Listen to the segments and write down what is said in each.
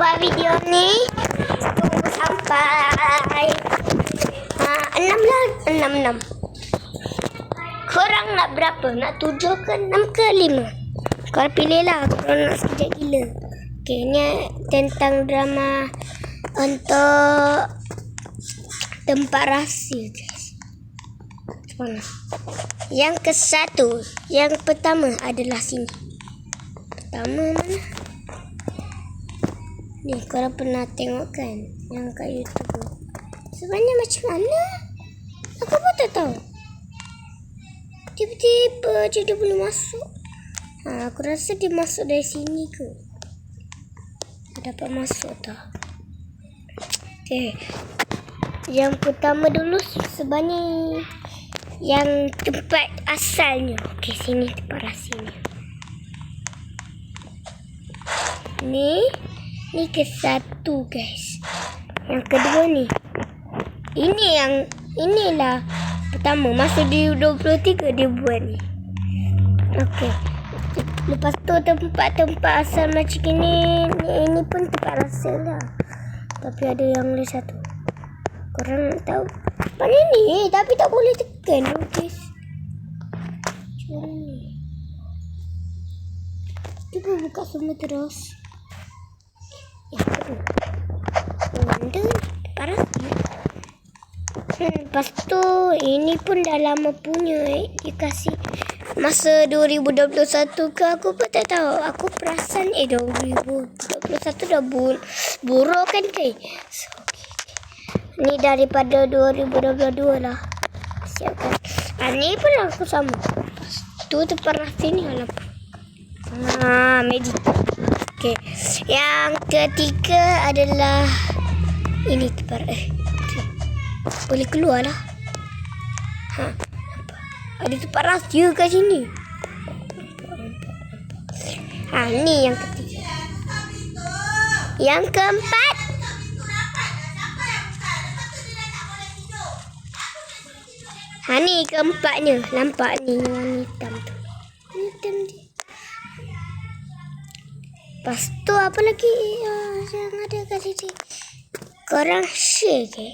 buat video ni. Tunggu sampai 6 lah. 6. Korang nak berapa? Nak 7 ke 6 ke 5? Korang pilih lah. Korang nak sekejap gila. Okay, ni tentang drama untuk tempat rahsia, guys. Mana? Yang ke-1, yang pertama adalah sini. Pertama mana? Ni korang pernah tengok kan yang kat YouTube. Sebenarnya macam mana? Aku pun tak tahu. Tiba-tiba je dia boleh masuk. Aku rasa dia masuk dari sini ke? Dia dapat masuk tak? Okay. Yang pertama dulu sebenarnya yang tempat asalnya. Okay, sini tempat rahsianya. Ni ke-1, guys. Yang kedua ni. Inilah pertama. Masa dia 23 dia buat ni. Okey. Lepas tu tempat-tempat asal macam ni. Ini pun tempat rahsia lah. Tapi ada yang lain satu. Korang tahu. Mana ni? Tapi tak boleh tekan, guys. Macam ni. Cuba buka semua terus. Benda parah. Lepas tu ini pun dah lama punya. Dia kasih masa 2021 ke aku pun tak tahu. Aku perasan 2021 dah buruk kan ke? So, okay. Ni daripada 2022 lah. Siapkan. Ni pun aku sama. Tu tempat rahsia ni lah. Magic. Okay. Yang ketiga adalah ini tempat boleh keluar lah. Nampak. Ada tempat rahsia kat sini. Ni yang ketiga. Yang keempat. Ni keempatnya. Nampak ni yang hitam tu. Hitam dia. Lepas tu apa lagi yang ada kat sini? Korang share ke?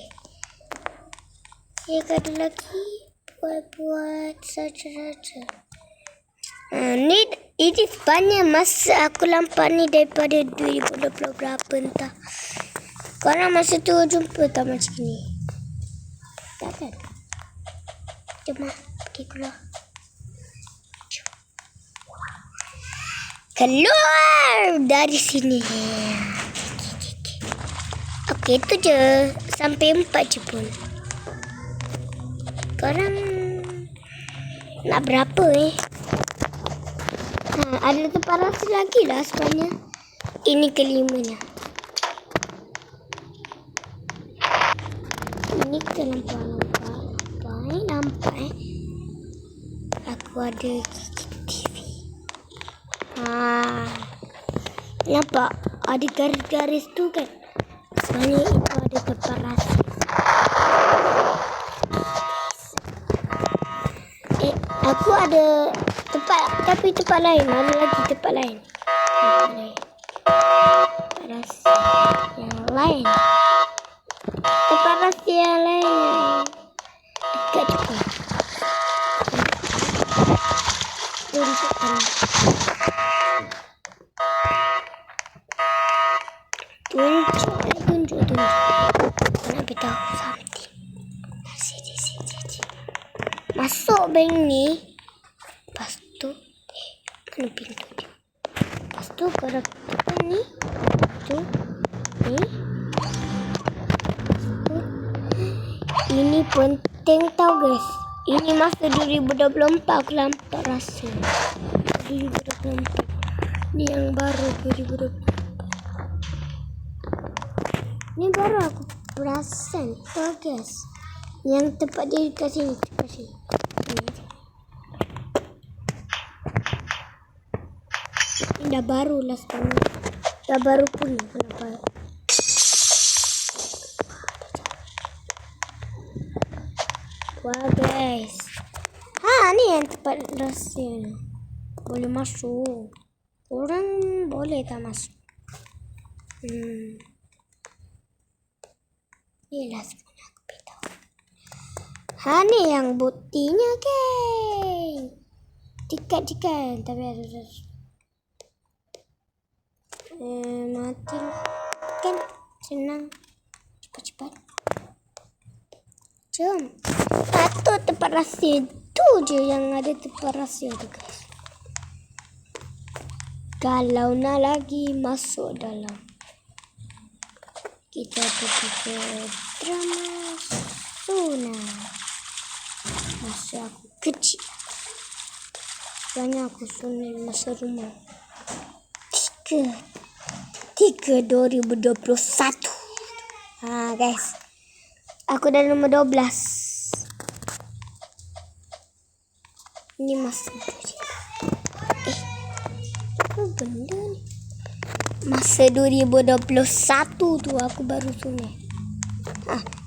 Yang ada lagi buat saja-saja. Ini sebenarnya masa aku lampak ni daripada 2020 berapa entah. Korang masa tu jumpa tak macam ni? Tak kan? Jom lah, pergi keluar. Keluar dari sini. Okey, itu je. Sampai 4 je pun. Korang nak berapa ada tempat rahsia lagi lah sebenarnya. Ini kelimanya. Ini kita nampak. Aku ada TV. Nampak ada garis-garis tu kan? Sebenarnya itu ada tempat rahsia. Aku ada tempat, tapi tempat lain. Ada lagi tempat lain. Tempat rahsia yang lain. Tempat rahsia yang lain. Dekat juga. Tunjuk. Nak beritahu something. Sini. Masuk bank ni. Lepas tu mana pintu dia? Lepas tu korang buka ni. Ni. Ini penting tau, guys. Ini masa 2024 aku lampak rasa. 2024. Ni yang baru 2024. Ni baru aku perasan tau, guys. Yang tempat dia kat sini. Ini dah baru lah sebenarnya. Dah baru pun. Kenapa? Wah, guys. Ni yang tempat rahsia. Boleh masuk. Orang boleh tak masuk. Inilah sebenarnya aku beritahu. Ni yang buktinya, geng. Tiket. Tapi harus mati kan. Senang. Cepat. Jom. Satu tempat rahsia. Itu je yang ada tempat rahsia tu, guys. Kalau nak lagi masuk dalam, kita pergi ke drama Suna. Masa aku kecil, banyak aku sunat masa rumah. 3 2021. Guys, aku dah nombor 12. Ini masa apa benda ni? Masa 2021 tu aku baru sunat.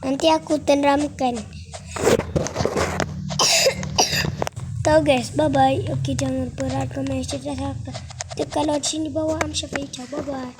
Nanti aku teramkan. Tahu guys, bye bye. Okey, jangan lupa like, komen, share dan subscribe. Tekan lonceng di bawah. Am Syafiq. Bye bye.